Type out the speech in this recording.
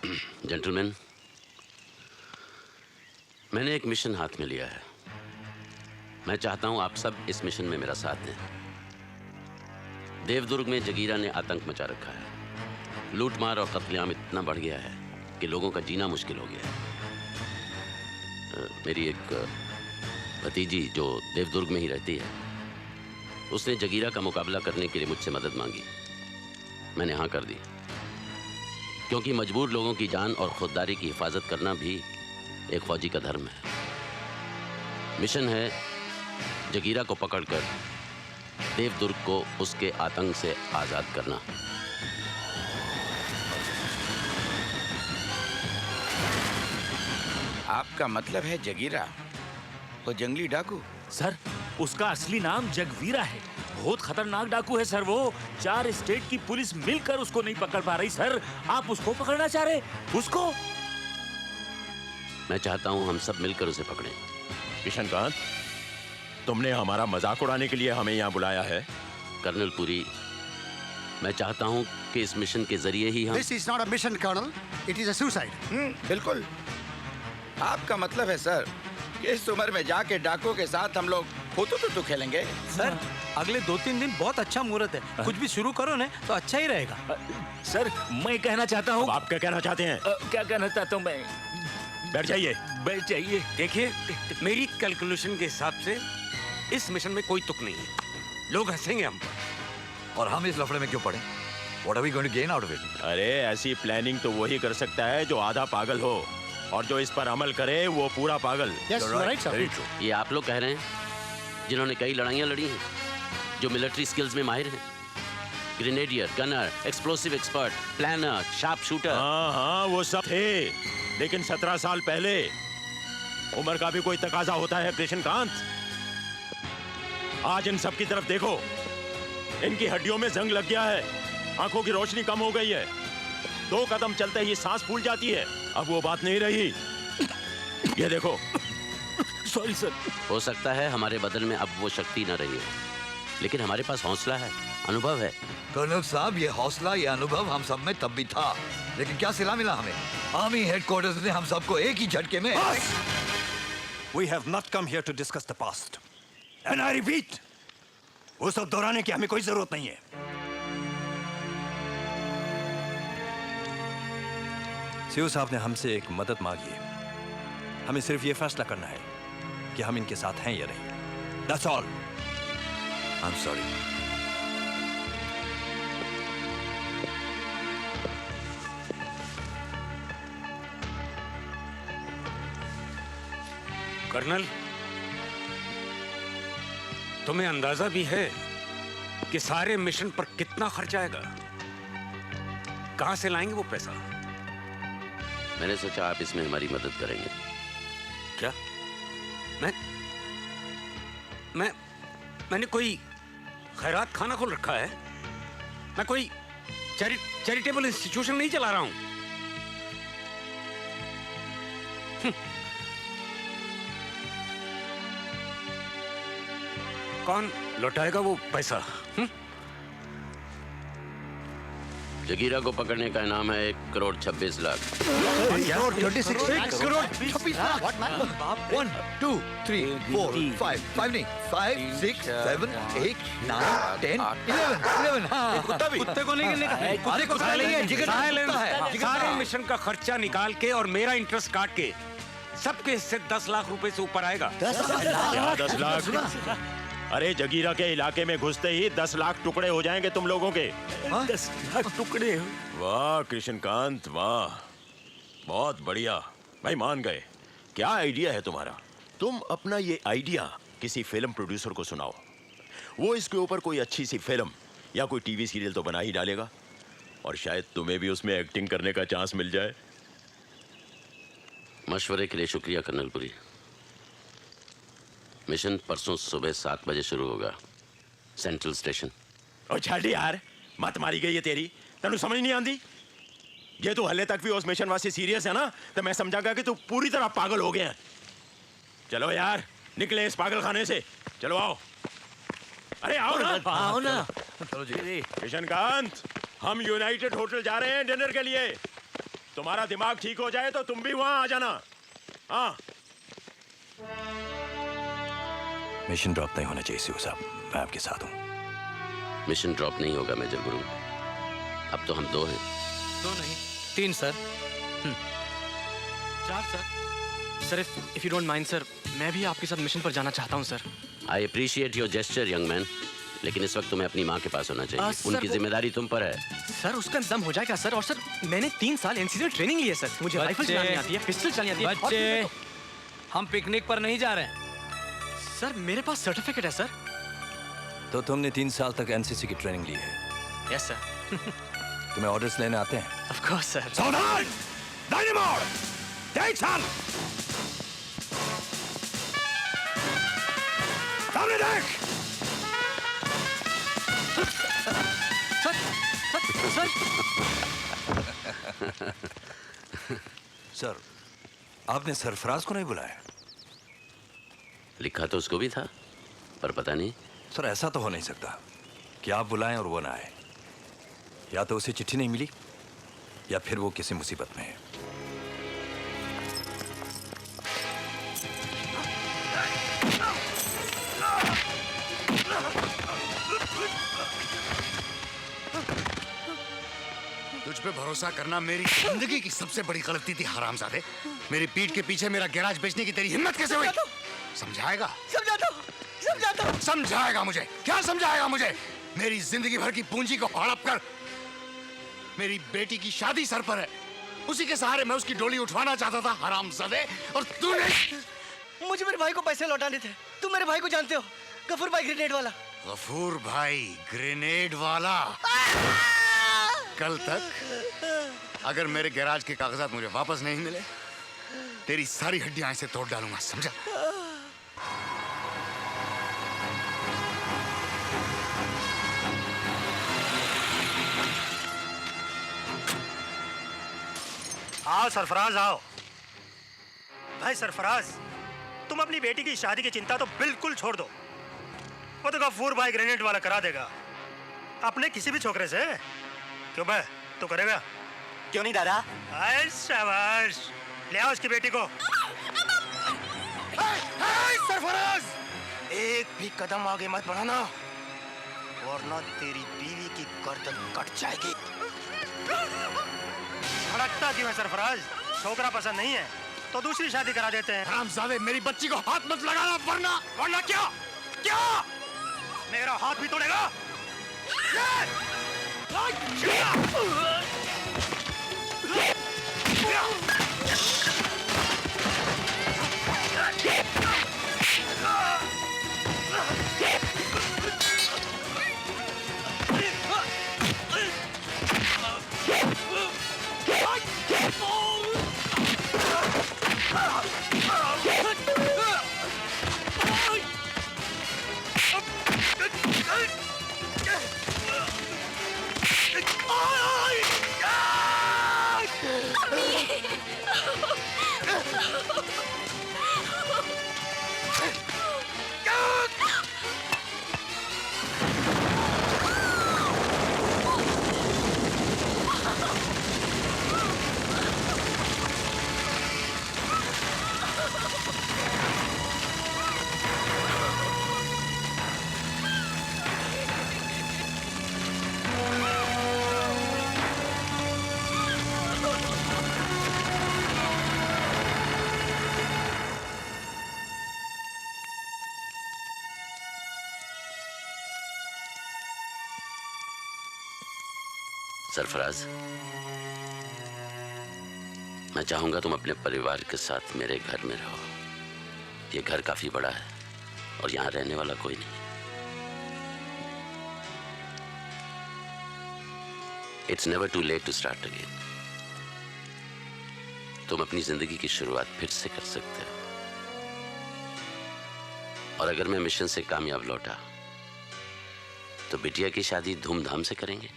Gentleman, मैंने एक mission हाथ में लिया है। मैं चाहता हूं आप सब इस मिशन में मेरा साथ दें। देवदुर्ग में जगीरा ने आतंक मचा रखा है। लूटमार और कत्लेआम इतना बढ़ गया है कि लोगों का जीना मुश्किल हो गया है। मेरी एक भतीजी जो देवदुर्ग में ही रहती है, उसने जगीरा का मुकाबला करने के लिए मुझसे मदद मांगी। मैंने हाँ कर दी, क्योंकि मजबूर लोगों की जान और खुददारी की हिफाजत करना भी एक फौजी का धर्म है। मिशन है जगीरा को पकड़कर देवदुर्ग को उसके आतंक से आजाद करना। आपका मतलब है जगीरा वो जंगली डाकू? सर, उसका असली नाम जगवीरा है। बहुत खतरनाक डाकू है सर। वो 4 स्टेट की पुलिस मिलकर उसको नहीं पकड़ पा रही सर। आप उसको पकड़ना चाह रहे? उसको? मैं चाहता हूं हम सब मिलकर उसे पकड़ें। किशनकांत, तुमने हमारा मजाक उड़ाने के लिए हमें यहाँ बुलाया है? कर्नल पुरी, मैं चाहता हूं कि इस मिशन के जरिए ही हम... This is not a mission, Colonel. It is a suicide. बिल्कुल। आपका मतलब है सर कि इस उम्र में जाके डाकुओं के साथ हम लोग हुतू खेलेंगे? सर, अगले 2-3 दिन बहुत अच्छा मुहूर्त है। कुछ भी शुरू करो ना तो अच्छा ही रहेगा। सर, मैं कहना चाहता हूँ। आप क्या कहना चाहते हैं? क्या कहना चाहता हूँ मैं? बैठ जाइए। बैठ जाइए। देखिए, मेरी कैलकुलेशन के हिसाब से इस मिशन में कोई तुक नहीं है। लोग हंसेंगे हम पर। और हम इस लफड़े में क्यों पड़े? What are we going to gain out of it? अरे ऐसी प्लानिंग तो वही कर सकता है जो आधा पागल हो, और जो इस पर अमल करे वो पूरा पागल। Yes, you're right, sir. Very true. ये आप लोग कह रहे हैं जिन्होंने कई लड़ाइयां लड़ी हैं, जो मिलिट्री स्किल्स में माहिर हैं? Grenadier, gunner, explosive expert, planner, sharp shooter. हाँ, वो सब थे, लेकिन 17 साल पहले। उम्र का भी कोई तकाजा होता है कृष्णकांत। आज इन सब की तरफ देखो, इनकी हड्डियों में जंग लग गया है, आंखों की रोशनी कम हो गई है, 2 कदम चलते ही सांस फूल जाती है। अब वो बात नहीं रही। ये देखो। Sorry sir. हो सकता है हमारे बदन में अब वो शक्ति न रही हो, लेकिन हमारे पास हौसला है, अनुभव है। कर्नल साहब, ये हौसला, ये अनुभव हम सब में तब भी था, लेकिन क्या सिला मिला हमें? आर्मी हेडक्वार्टर्स ने हम सबको एक ही झटके में... We have not come here to discuss the past. And I repeat, वो सब दोहराने की हमें कोई जरूरत नहीं है। सीओ साहब ने हमसे एक मदद मांगी है। हमें सिर्फ ये फैसला करना है कि हम इनके साथ हैं या नहीं। That's all. I'm sorry. Colonel, तुम्हें अंदाजा भी है कि सारे मिशन पर कितना खर्च आएगा? कहां से लाएंगे वो पैसा? मैंने सोचा आप इसमें हमारी मदद करेंगे। क्या? मैंने कोई खैरात खाना खोल रखा है? मैं कोई चैरिटेबल इंस्टीट्यूशन नहीं चला रहा हूं। कौन लौटाएगा वो पैसा? जगीरा को पकड़ने का इनाम है 1 करोड़ 26 लाख। 1 करोड़ 26 लाख? 1, 2, 3, 4, 5 नहीं, 5, 6, 7, 8, 9, 10, 11। हाँ, कुत्ते को नहीं गिनने का। अरे कुत्ता नहीं है, जिगर है। सारे मिशन का खर्चा निकाल के और मेरा इंटरेस्ट काट के सबके हिस्से 10 लाख रुपए से ऊपर आएगा। 10 लाख? अरे जगीरा के इलाके में घुसते ही 10 लाख टुकड़े हो जाएंगे तुम लोगों के। 10 लाख टुकड़े? वाह कृष्णकांत, वाह, बहुत बढ़िया भाई, मान गए। क्या आइडिया है तुम्हारा? तुम अपना ये आइडिया किसी फिल्म प्रोड्यूसर को सुनाओ, वो इसके ऊपर कोई अच्छी सी फिल्म या कोई टीवी सीरियल तो बना ही डालेगा, और शायद तुम्हें भी उसमें एक्टिंग करने का चांस मिल जाए। मशवरे के लिए शुक्रिया कर्नल पुरी। मिशन परसों सुबह 7 बजे शुरू होगा, सेंट्रल स्टेशन। और छाड़ी यार, मत मारी गई है तेरी, तेनू समझ नहीं आती? ये तो हले तक भी उस मिशन वास्ते सीरियस है ना, तो मैं समझागा कि तू पूरी तरह पागल हो गया है। चलो यार, निकले इस पागल खाने से। चलो आओ। अरे आओ ना। आओ ना। चलो जी। किशनकांत, हम यूनाइटेड होटल जा रहे हैं डिनर के लिए। तुम्हारा दिमाग ठीक हो जाए तो तुम भी वहां आ जाना। हाँ। मिशन ड्रॉप नहीं होना चाहिए सीओ साहब, मैं आपके साथ हूँ। मिशन ड्रॉप नहीं होगा मेजर गुरु। अब तो हम 2 हैं। 2 नहीं 3 sir. 4 sir. Sir if you don't mind sir, मैं भी आपके साथ मिशन पर जाना चाहता हूँ sir. I appreciate your gesture young man, लेकिन इस वक्त तुम्हें अपनी माँ के पास होना चाहिए। सर, उनकी जिम्मेदारी तुम पर है। सर उसका इंतजाम हो जाएगा सर। और सर मैंने 3 साल एनसीसी ट्रेनिंग ली है सर। मुझे राइफल चलानी आती है, पिस्टल चलानी आती है। बच्चे, हम पिकनिक पर नहीं जा रहे हैं। सर मेरे पास सर्टिफिकेट है सर। तो तुमने 3 साल तक एनसीसी की ट्रेनिंग ली है? Yes sir. तुम्हें ऑर्डर्स लेने आते हैं? Of course sir. सावधान! डायनामोट! देख सामने! सामने देख! सर सर सर, आपने सरफराज को नहीं बुलाया? लिखा तो उसको भी था, पर पता नहीं। सर ऐसा तो हो नहीं सकता कि आप बुलाएं और वो ना आए। या तो उसे चिट्ठी नहीं मिली या फिर वो किसी मुसीबत में है। तुझ पे भरोसा करना मेरी जिंदगी की सबसे बड़ी गलती थी हरामजादे। मेरी पीठ के पीछे मेरा गैराज बेचने की तेरी हिम्मत कैसे हुई? समझाएगा? समझाएगा मुझे? क्या समझाएगा मुझे? मेरी जिंदगी भर की पूंजी को हड़प कर मेरी बेटी की शादी सर पर है, उसी के सहारे मैं उसकी डोली उठवाना चाहता था हरामजादे, और तूने। मुझे मेरे भाई को पैसे लौटाने थे। तुम मेरे भाई को जानते हो, गफूर भाई ग्रेनेड वाला। गफूर भाई ग्रेनेड वाला? कल तक अगर मेरे गैराज के कागजात मुझे वापस नहीं मिले, तेरी सारी हड्डियां ऐसे तोड़ डालूंगा, समझा? आओ सरफराज आओ। भाई सरफराज, तुम अपनी बेटी की शादी की चिंता तो बिल्कुल छोड़ दो। वो तो गफूर भाई ग्रेनेड वाला करा देगा, अपने किसी भी छोकरे से। क्यों भाई, तू करेगा? क्यों नहीं दादा? आए शाबाश, ले आओ उसकी बेटी को। सरफराज, एक भी कदम आगे मत बढ़ाना, वरना तेरी बीवी की गर्दन कट जाएगी। भड़कता क्यों है सरफराज? छोकरा पसंद नहीं है तो दूसरी शादी करा देते हैं। हरामजादे, मेरी बच्ची को हाथ मत लगाना, वरना क्या? क्या? मेरा हाथ भी तोड़ेगा? सरफराज, मैं चाहूंगा तुम अपने परिवार के साथ मेरे घर में रहो। ये घर काफी बड़ा है और यहाँ रहने वाला कोई नहीं। It's never too late to start again. तुम अपनी जिंदगी की शुरुआत फिर से कर सकते हो। और अगर मैं मिशन से कामयाब लौटा तो बिटिया की शादी धूमधाम से करेंगे।